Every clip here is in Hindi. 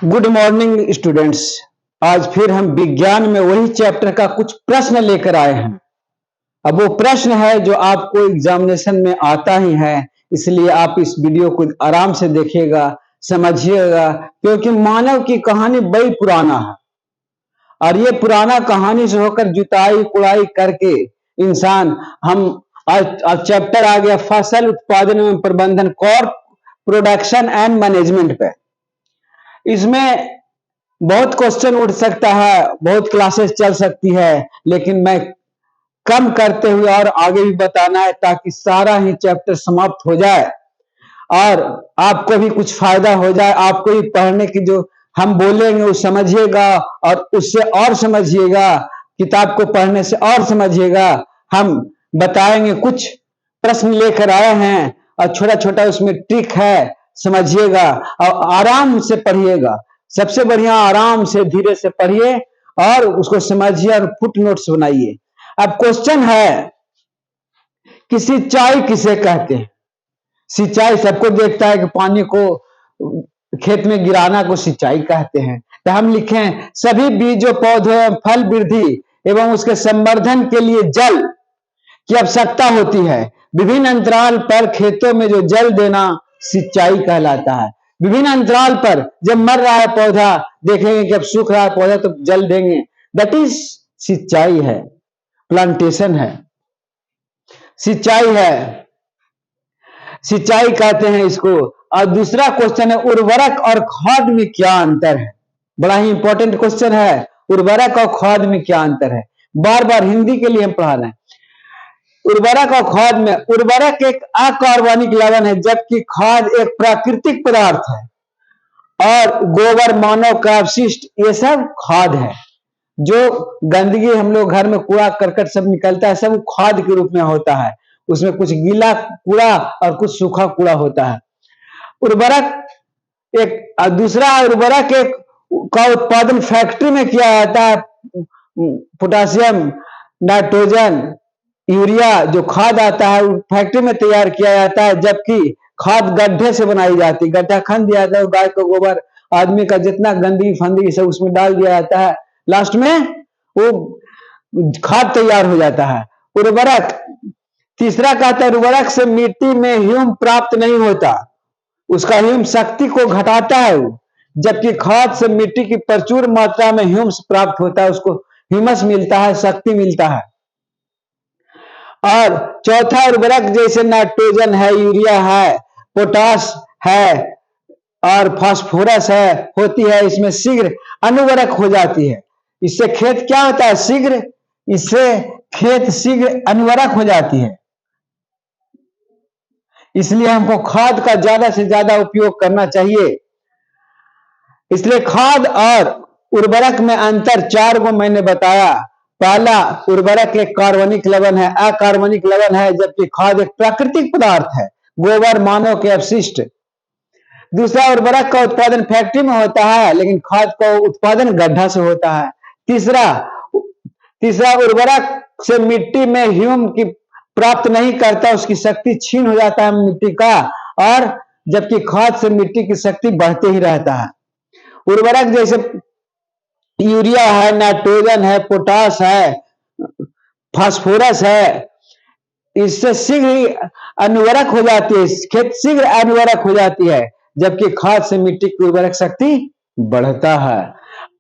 Good morning students. आज फिर हम विज्ञान में वही चैप्टर का कुछ प्रश्न लेकर आए हैं। अब वो प्रश्न है जो आपको एग्जामिनेशन में आता ही है, इसलिए आप इस वीडियो को आराम से देखिएगा, समझिएगा, क्योंकि मानव की कहानी बड़ी पुराना है और ये पुराना कहानी से होकर जुताई कुड़ाई करके इंसान हम आज चैप्टर आ गया फसल उत्पादन एवं प्रबंधन, क्रॉप प्रोडक्शन एंड मैनेजमेंट पे। इसमें बहुत क्वेश्चन उठ सकता है, बहुत क्लासेस चल सकती है, लेकिन मैं कम करते हुए और आगे भी बताना है ताकि सारा ही चैप्टर समाप्त हो जाए और आपको भी कुछ फायदा हो जाए। आपको भी पढ़ने की जो हम बोलेंगे वो समझिएगा और उससे और समझिएगा, किताब को पढ़ने से और समझिएगा। हम बताएंगे, कुछ प्रश्न लेकर आए हैं और छोटा छोटा उसमें ट्रिक है, समझिएगा और आराम से पढ़िएगा। सबसे बढ़िया आराम से धीरे से पढ़िए और उसको समझिए और फुट नोट्स बनाइए। अब क्वेश्चन है कि सिंचाई किसे कहते हैं? सिंचाई सबको देखता है कि पानी को खेत में गिराना को सिंचाई कहते हैं। तो हम लिखें सभी बीजों पौधों एवं फल वृद्धि एवं उसके संवर्धन के लिए जल की आवश्यकता होती है। विभिन्न अंतराल पर खेतों में जो जल देना सिंचाई कहलाता है। विभिन्न अंतराल पर जब मर रहा है पौधा, देखेंगे कि अब सूख रहा है पौधा तो जल देंगे, दैट इज सिंचाई है, प्लांटेशन है, सिंचाई है, सिंचाई कहते हैं इसको। और दूसरा क्वेश्चन है उर्वरक और खाद में क्या अंतर है? बड़ा ही इंपॉर्टेंट क्वेश्चन है, उर्वरक और खाद में क्या अंतर है? बार बार हिंदी के लिए हम पढ़ा रहे हैं। उर्वरक और खाद में, उर्वरक एक अकार्बनिक लवण है जबकि खाद एक प्राकृतिक पदार्थ है, और गोबर, मानव का अपशिष्ट, ये सब खाद है। जो गंदगी हम लोग घर में कूड़ा करकट सब निकलता है, सब खाद के रूप में होता है। उसमें कुछ गीला कूड़ा और कुछ सूखा कूड़ा होता है। उर्वरक एक, दूसरा उर्वरक एक का उत्पादन फैक्ट्री में किया जाता है, पोटासियम, नाइट्रोजन, यूरिया जो खाद आता है फैक्ट्री में तैयार किया जाता है, जबकि खाद गड्ढे से बनाई जाती है। गड्ढा खन दिया जाता है, गाय का गोबर, आदमी का जितना गंदगी फंदगी सब उसमें डाल दिया जाता है, लास्ट में वो खाद तैयार हो जाता है। उर्वरक तीसरा कहता है उर्वरक से मिट्टी में ह्यूम प्राप्त नहीं होता, उसका ह्यूम शक्ति को घटाता है वो, जबकि खाद से मिट्टी की प्रचुर मात्रा में ह्यूम्स प्राप्त होता है, उसको ह्यूमस मिलता है, शक्ति मिलता है। और चौथा उर्वरक जैसे नाइट्रोजन है, यूरिया है, पोटाश है और फास्फोरस है होती है, इसमें शीघ्र अनुवर्रक हो जाती है। इससे खेत क्या होता है? शीघ्र, इससे खेत शीघ्र अनुवर्रक हो जाती है। इसलिए हमको खाद का ज्यादा से ज्यादा उपयोग करना चाहिए। इसलिए खाद और उर्वरक में अंतर चार को मैंने बताया। पहला, उर्वरक एक कार्बनिक लवण है, अकार्बनिक लवण है, जबकि खाद एक प्राकृतिक पदार्थ है, गोबर, मानव के अपशिष्ट। दूसरा, उर्वरक का उत्पादन फैक्ट्री में होता है, लेकिन खाद का उत्पादन गड्ढा से होता है। तीसरा उर्वरक से मिट्टी में ह्यूम की प्राप्त नहीं करता, उसकी शक्ति छीन हो जाता है मिट्टी का, और जबकि खाद से मिट्टी की शक्ति बढ़ते ही रहता है। उर्वरक जैसे यूरिया है, नाइट्रोजन है, पोटाश है, फास्फोरस है, इससे शीघ्र अनुवर्रक हो जाती है, खेत शीघ्र अनुवर्रक हो जाती है, जबकि खाद से मिट्टी की उर्वरक शक्ति बढ़ता है।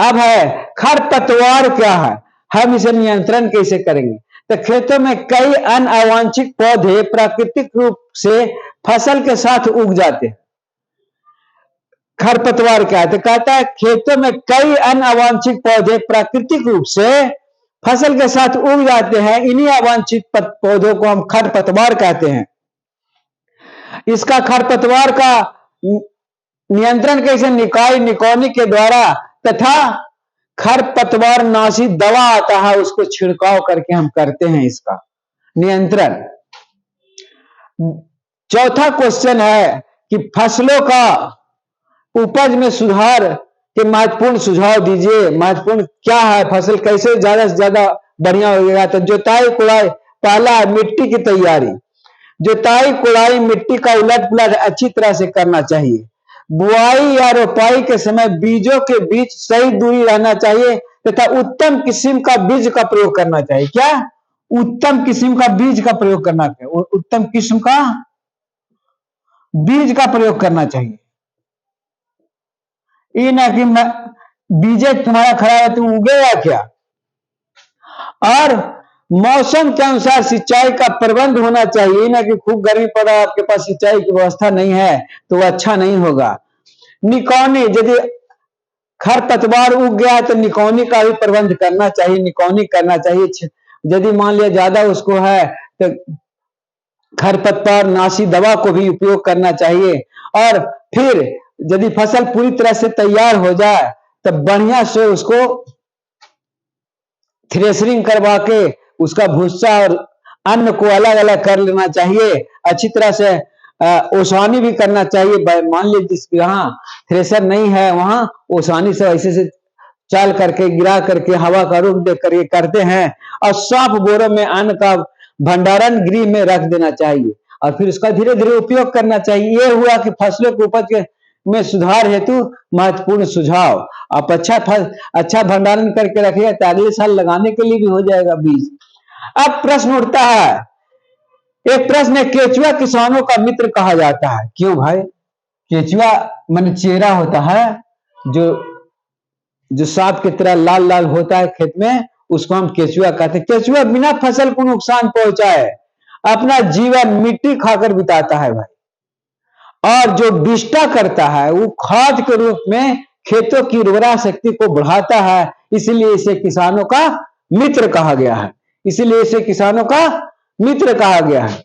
अब है खरपतवार क्या है, हम इसे नियंत्रण कैसे करेंगे? तो खेतों में कई अनवांछित पौधे प्राकृतिक रूप से फसल के साथ उग जाते हैं। खरपतवार क्या है? तो कहता है खेतों में कई अनवांछित पौधे प्राकृतिक रूप से फसल के साथ उग जाते हैं, इन्हीं अवांछित पौधों को हम खरपतवार कहते हैं। इसका खरपतवार का नियंत्रण कैसे? निकाई निकौनी के द्वारा तथा खरपतवार नाशी दवा आता है, उसको छिड़काव करके हम करते हैं इसका नियंत्रण। चौथा क्वेश्चन है कि फसलों का उपज में सुधार के महत्वपूर्ण सुझाव दीजिए। महत्वपूर्ण क्या है? फसल कैसे ज्यादा से ज्यादा बढ़िया होगा? तो जुताई कुड़ाई, पहला मिट्टी की तैयारी, जुताई कुड़ाई मिट्टी का उलट पुलट अच्छी तरह से करना चाहिए। बुआई या रोपाई के समय बीजों के बीच सही दूरी रहना चाहिए तथा उत्तम किस्म का बीज का प्रयोग करना चाहिए। क्या? उत्तम किस्म का बीज का प्रयोग करना चाहिए, उत्तम किस्म का बीज का प्रयोग करना चाहिए। ये ना कि बीजे तुम्हारा खड़ा है तो उगेगा क्या। और मौसम के अनुसार सिंचाई का प्रबंध होना चाहिए, ना कि खूब गर्मी पड़ा आपके पास सिंचाई की व्यवस्था नहीं है तो अच्छा नहीं होगा। निकौनी, यदि खरपतवार उग गया तो निकौनी का भी प्रबंध करना चाहिए, निकौनी करना चाहिए। यदि मान लिया ज्यादा उसको है तो खरपतवार नाशी दवा को भी उपयोग करना चाहिए। और फिर यदि फसल पूरी तरह से तैयार हो जाए तो बढ़िया से उसको थ्रेशरिंग करवा के उसका भूसा और अन्न को अलग अलग कर लेना चाहिए। अच्छी तरह से ओसानी भी करना चाहिए। मान लीजिए जिसके यहाँ थ्रेशर नहीं है वहां ओसानी से ऐसे से चाल करके गिरा करके हवा का रुख दे करके करते हैं और साफ बोरों में अन्न का भंडारण गृह में रख देना चाहिए और फिर उसका धीरे धीरे उपयोग करना चाहिए। यह हुआ कि फसलों के उपज में सुधार हेतु महत्वपूर्ण सुझाव। आप अच्छा भंडारण करके रखिएगा तो अगले साल लगाने के लिए भी हो जाएगा बीज। अब प्रश्न उठता है, एक प्रश्न है, केचुआ किसानों का मित्र कहा जाता है, क्यों भाई? केचुआ मन चेहरा होता है जो सांप की तरह लाल लाल होता है खेत में, उसको हम केचुआ कहते हैं। केचुआ बिना फसल को नुकसान पहुंचाए अपना जीवन मिट्टी खाकर बिताता है भाई, और जो विष्टा करता है वो खाद के रूप में खेतों की उर्वरा शक्ति को बढ़ाता है, इसलिए इसे किसानों का मित्र कहा गया है। इसलिए इसे किसानों का मित्र कहा गया है।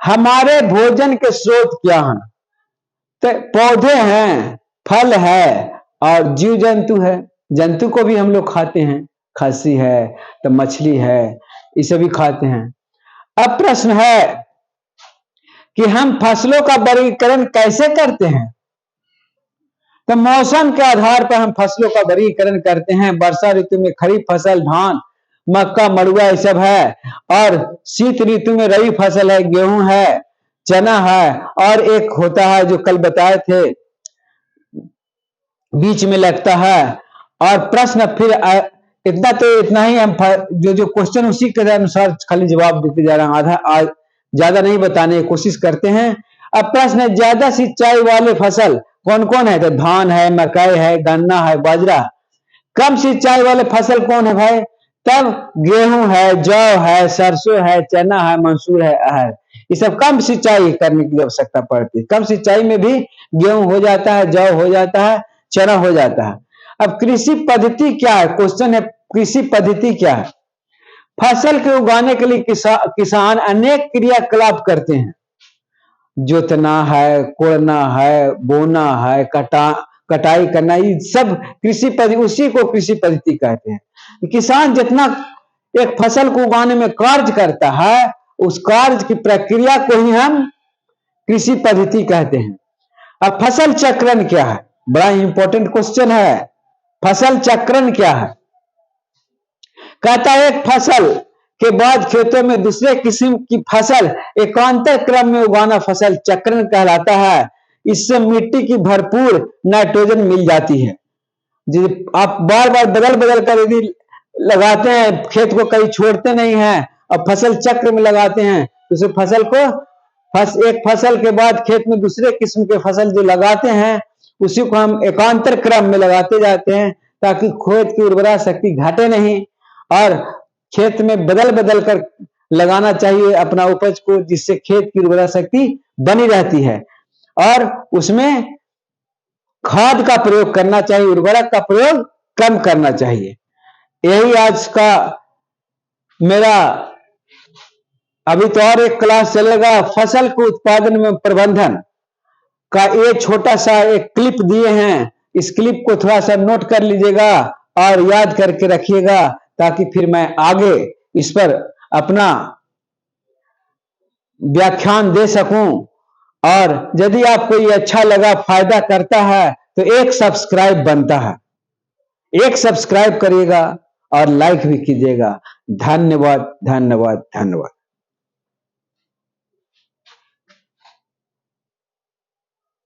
हमारे भोजन के स्रोत क्या हैं? तो पौधे हैं, फल है और जीव जंतु है। जंतु को भी हम लोग खाते हैं, खस्सी है तो मछली है, इसे भी खाते हैं। अब प्रश्न है कि हम फसलों का वर्गीकरण कैसे करते हैं? तो मौसम के आधार पर हम फसलों का वर्गीकरण करते हैं। वर्षा ऋतु में खरीफ फसल धान मक्का मड़ुआ ये सब है, और शीत ऋतु में रबी फसल है, गेहूं है, चना है, और एक होता है जो कल बताए थे बीच में लगता है। और प्रश्न फिर इतना ही हम जो क्वेश्चन उसी के अनुसार खाली जवाब देते जा रहे हैं, ज्यादा नहीं बताने की कोशिश करते हैं। अब प्रश्न है, ज्यादा सिंचाई वाले फसल कौन कौन है? तो धान है, मकई है, गन्ना है, बाजरा। कम सिंचाई वाले फसल कौन है भाई? तब गेहूं है, जौ है, सरसों है, चना है, मसूर है, अरहर। ये सब कम सिंचाई करने की आवश्यकता पड़ती है। कम सिंचाई में भी गेहूं हो जाता है, जौ हो जाता है, चना हो जाता है। अब कृषि पद्धति क्या है? क्वेश्चन है, कृषि पद्धति क्या है? फसल के उगाने के लिए किसान अनेक क्रियाकलाप करते हैं। जोतना है, कोड़ना है, बोना है, कटाई करना, ये सब कृषि पद्धति, उसी को कृषि पद्धति कहते हैं। किसान जितना एक फसल को उगाने में कार्य करता है, उस कार्य की प्रक्रिया को ही हम कृषि पद्धति कहते हैं। अब फसल चक्रण क्या है? बड़ा इंपॉर्टेंट क्वेश्चन है। फसल चक्रण क्या है? कहता है एक फसल के बाद खेतों में दूसरे किस्म की फसल एकांतर क्रम में उगाना फसल चक्रण कहलाता है। इससे मिट्टी की भरपूर नाइट्रोजन मिल जाती है। आप बार बार बदल बदल कर यदि लगाते हैं, खेत को कहीं छोड़ते नहीं हैं और फसल चक्र में लगाते हैं तो उस फसल को एक फसल के बाद खेत में दूसरे किस्म के फसल जो लगाते हैं उसी को हम एकांतर क्रम में लगाते जाते हैं, ताकि खेत की उर्वरा शक्ति घटे नहीं, और खेत में बदल बदल कर लगाना चाहिए अपना उपज को, जिससे खेत की उर्वरा शक्ति बनी रहती है। और उसमें खाद का प्रयोग करना चाहिए, उर्वरक का प्रयोग कम करना चाहिए। यही आज का मेरा, अभी तो और एक क्लास चलेगा फसल के उत्पादन में प्रबंधन का। ये छोटा सा एक क्लिप दिए हैं, इस क्लिप को थोड़ा सा नोट कर लीजिएगा और याद करके रखिएगा, ताकि फिर मैं आगे इस पर अपना व्याख्यान दे सकूं। और यदि आपको ये अच्छा लगा, फायदा करता है, तो एक सब्सक्राइब बनता है, एक सब्सक्राइब करिएगा और लाइक भी कीजिएगा। धन्यवाद, धन्यवाद, धन्यवाद।